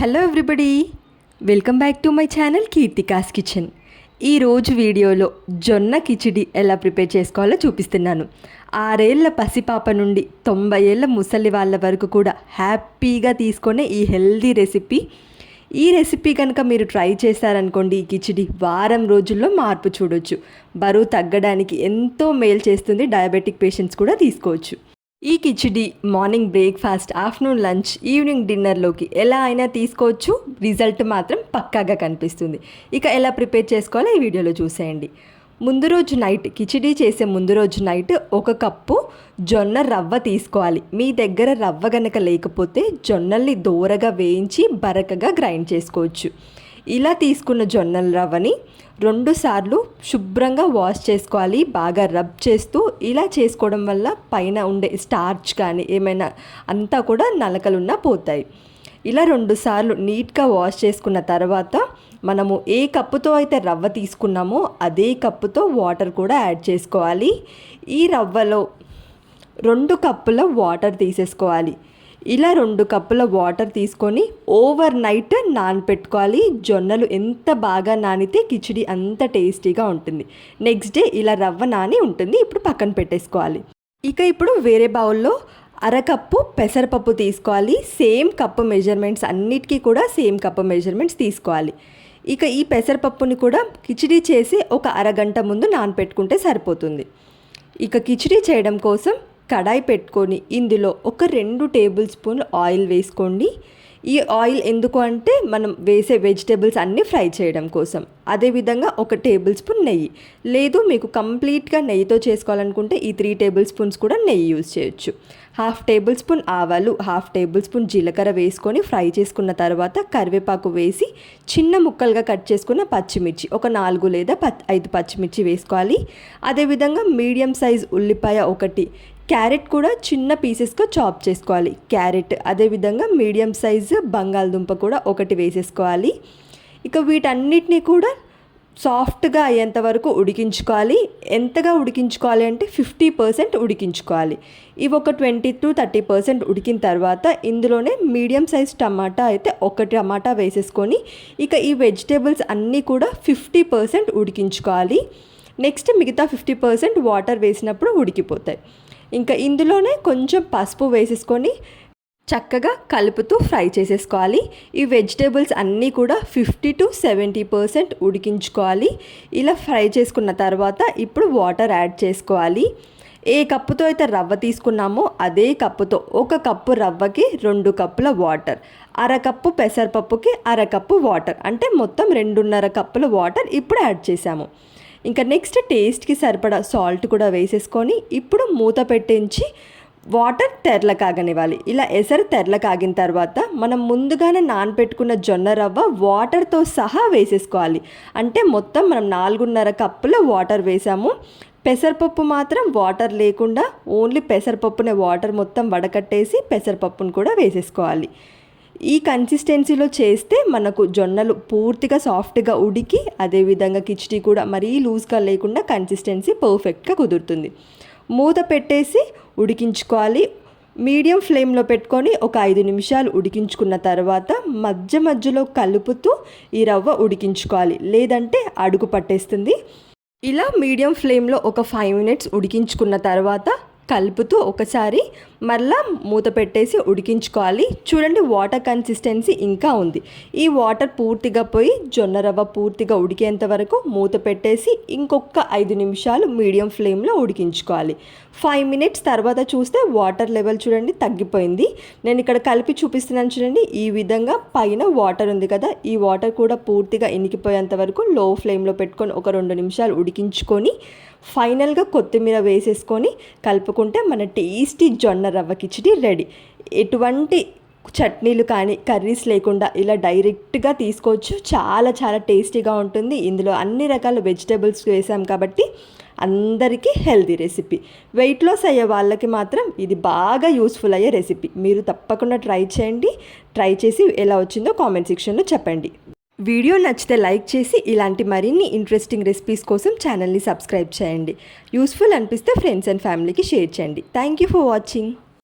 Hello everybody, welcome back to my channel Keerthika's kitchen. ఈరోజు వీడియోలో జొన్న కిచిడి ఎలా ప్రిపేర్ చేసుకోవాలో చూపిస్తున్నాను. 6 ఏళ్ల పసిపాప నుండి 90 ఏళ్ల ముసలి వాళ్ళ వరకు కూడా హ్యాపీగా తీసుకునే ఈ హెల్దీ రెసిపీ. ఈ రెసిపీ కనుక మీరు ట్రై చేశారనుకోండి, ఈ కిచిడి వారం రోజుల్లో మార్పు చూడొచ్చు. బరువు తగ్గడానికి ఎంతో మేలు చేస్తుంది. డయాబెటిక్ పేషెంట్స్ కూడా తీసుకోవచ్చు. ఈ khichdi morning breakfast, afternoon lunch, evening డిన్నర్లోకి ఎలా అయినా తీసుకోవచ్చు. రిజల్ట్ మాత్రం పక్కాగా కనిపిస్తుంది. ఇక ఎలా ప్రిపేర్ చేసుకోవాలో ఈ వీడియోలో చూసేయండి. ముందు రోజు నైట్, కిచిడి చేసే ముందు రోజు నైట్ 1 కప్పు జొన్న రవ్వ తీసుకోవాలి. మీ దగ్గర రవ్వ గనక లేకపోతే జొన్నల్ని దోరగా వేయించి బరకగా గ్రైండ్ చేసుకోవచ్చు. ఇలా తీసుకున్న జొన్నల రవ్వని 2 సార్లు శుభ్రంగా వాష్ చేసుకోవాలి, బాగా రబ్ చేస్తూ. ఇలా చేసుకోవడం వల్ల పైన ఉండే స్టార్చ్ కానీ ఏమైనా అంతా కూడా నలకలున్నా పోతాయి. ఇలా 2 సార్లు నీట్గా వాష్ చేసుకున్న తర్వాత మనము ఏ కప్పుతో అయితే రవ్వ తీసుకున్నామో అదే కప్పుతో వాటర్ కూడా యాడ్ చేసుకోవాలి. ఈ రవ్వలో 2 కప్పుల వాటర్ తీసేసుకోవాలి. ఇలా 2 కప్పుల వాటర్ తీసుకొని ఓవర్ నైట్ నానపెట్టుకోవాలి. జొన్నలు ఎంత బాగా నానితే కిచిడి అంత టేస్టీగా ఉంటుంది. నెక్స్ట్ డే ఇలా రవ్వ నాని ఉంటుంది. ఇప్పుడు పక్కన పెట్టేసుకోవాలి. ఇప్పుడు వేరే బౌల్లో 1/2 కప్పు పెసరపప్పు తీసుకోవాలి. సేమ్ కప్పు మెజర్మెంట్స్, అన్నిటికీ కూడా సేమ్ కప్పు మెజర్మెంట్స్ తీసుకోవాలి. ఈ పెసరపప్పుని కూడా కిచిడి చేసి ఒక అరగంట ముందు నానపెట్టుకుంటే సరిపోతుంది. కిచిడి చేయడం కోసం కడాయి పెట్టుకొని ఇందులో ఒక 2 టేబుల్ స్పూన్లు ఆయిల్ వేసుకోండి. ఈ ఆయిల్ ఎందుకు అంటే మనం వేసే వెజిటేబుల్స్ అన్నీ ఫ్రై చేయడం కోసం. అదేవిధంగా 1 టేబుల్ స్పూన్ నెయ్యి. లేదు మీకు కంప్లీట్గా నెయ్యితో చేసుకోవాలనుకుంటే ఈ 3 టేబుల్ స్పూన్స్ కూడా నెయ్యి యూజ్ చేయొచ్చు. 1/2 టేబుల్ స్పూన్ ఆవాలు, 1/2 టేబుల్ స్పూన్ జీలకర్ర వేసుకొని ఫ్రై చేసుకున్న తర్వాత కరివేపాకు వేసి చిన్న ముక్కలుగా కట్ చేసుకున్న పచ్చిమిర్చి, ఒక 4 లేదా 5 పచ్చిమిర్చి వేసుకోవాలి. అదేవిధంగా మీడియం సైజ్ ఉల్లిపాయ 1, క్యారెట్ కూడా చిన్న పీసెస్గా చాప్ చేసుకోవాలి. క్యారెట్, అదేవిధంగా మీడియం సైజు బంగాళదుంప కూడా 1 వేసేసుకోవాలి. వీటన్నిటిని కూడా సాఫ్ట్గా అయ్యేంత వరకు ఉడికించుకోవాలి. ఎంతగా ఉడికించుకోవాలి అంటే 50% ఉడికించుకోవాలి. ఇవి ఒక 20 to 30% ఉడికిన తర్వాత ఇందులోనే మీడియం సైజ్ టమాటా అయితే 1 టమాటా వేసేసుకొని ఈ వెజిటేబుల్స్ అన్నీ కూడా 50% ఉడికించుకోవాలి. నెక్స్ట్ మిగతా 50% వాటర్ వేసినప్పుడు ఉడికిపోతాయి. ఇందులోనే కొంచెం పసుపు వేసేసుకొని చక్కగా కలుపుతూ ఫ్రై చేసేసుకోవాలి. ఈ వెజిటేబుల్స్ అన్నీ కూడా 50 to 70% ఉడికించుకోవాలి. ఇలా ఫ్రై చేసుకున్న తర్వాత ఇప్పుడు వాటర్ యాడ్ చేసుకోవాలి. ఏ కప్పుతో అయితే రవ్వ తీసుకున్నామో అదే కప్పుతో 1 కప్పు రవ్వకి 2 కప్పుల వాటర్, 1/2 కప్పు పెసరపప్పుకి 1/2 కప్పు వాటర్, అంటే మొత్తం 2.5 కప్పుల వాటర్ ఇప్పుడు యాడ్ చేసాము. నెక్స్ట్ టేస్ట్కి సరిపడా సాల్ట్ కూడా వేసేసుకొని ఇప్పుడు మూత పెట్టించి వాటర్ తెరల కాగనివ్వాలి. ఇలా ఎసరు తెరల కాగిన తర్వాత మనం ముందుగానే నానబెట్టుకున్న జొన్న రవ్వ వాటర్తో సహా వేసేసుకోవాలి. అంటే మొత్తం మనం 4.5 కప్పుల వాటర్ వేసాము. పెసరపప్పు మాత్రం వాటర్ లేకుండా ఓన్లీ పెసరపప్పునే వాటర్ మొత్తం వడకట్టేసి పెసరపప్పును కూడా వేసేసుకోవాలి. ఈ కన్సిస్టెన్సీలో చేస్తే మనకు జొన్నలు పూర్తిగా సాఫ్ట్గా ఉడికి, అదేవిధంగా కిచిడి కూడా మరీ లూజ్గా లేకుండా కన్సిస్టెన్సీ పర్ఫెక్ట్గా కుదురుతుంది. మూత పెట్టేసి ఉడికించుకోవాలి. మీడియం ఫ్లేమ్లో పెట్టుకొని ఒక 5 నిమిషాలు ఉడికించుకున్న తర్వాత మధ్యలో కలుపుతూ ఈ రవ్వ ఉడికించుకోవాలి, లేదంటే అడుగు పట్టేస్తుంది. ఇలా మీడియం ఫ్లేమ్లో ఒక 5 మినిట్స్ ఉడికించుకున్న తర్వాత కలుపుతూ ఒకసారి మళ్ళా మూత పెట్టేసి ఉడికించుకోవాలి. చూడండి, వాటర్ కన్సిస్టెన్సీ ఇంకా ఉంది. ఈ వాటర్ పూర్తిగా పోయి జొన్న రవ్వ పూర్తిగా ఉడికేంత వరకు మూత పెట్టేసి ఇంకొక 5 నిమిషాలు మీడియం ఫ్లేమ్లో ఉడికించుకోవాలి. 5 మినిట్స్ తర్వాత చూస్తే వాటర్ లెవెల్ చూడండి తగ్గిపోయింది. నేను ఇక్కడ కలిపి చూపిస్తున్నాను చూడండి. ఈ విధంగా పైన వాటర్ ఉంది కదా, ఈ వాటర్ కూడా పూర్తిగా ఇనికిపోయేంత వరకు లో ఫ్లేమ్లో పెట్టుకొని ఒక 2 నిమిషాలు ఉడికించుకొని ఫైనల్గా కొత్తిమీర వేసేసుకొని కలుపుకుంటే మన టేస్టీ జొన్న రవ్వ కిచిడి రెడీ. ఎటువంటి చట్నీలు కానీ కర్రీస్ లేకుండా ఇలా డైరెక్ట్గా తీసుకోవచ్చు. చాలా చాలా టేస్టీగా ఉంటుంది. ఇందులో అన్ని రకాల వెజిటేబుల్స్ వేసాం కాబట్టి అందరికీ హెల్తీ రెసిపీ. వెయిట్ లాస్ అయ్యే వాళ్ళకి మాత్రం ఇది బాగా యూస్ఫుల్ అయ్యే రెసిపీ. మీరు తప్పకుండా ట్రై చేయండి. ట్రై చేసి ఎలా వచ్చిందో కామెంట్ సెక్షన్లో చెప్పండి. వీడియో నచ్చితే లైక్ చేసి ఇలాంటి మరిన్ని ఇంట్రెస్టింగ్ రెసిపీస్ కోసం ఛానల్ని సబ్స్క్రైబ్ చేయండి. యూస్ఫుల్ అనిపిస్తే ఫ్రెండ్స్ అండ్ ఫ్యామిలీకి షేర్ చేయండి. Thank you for watching.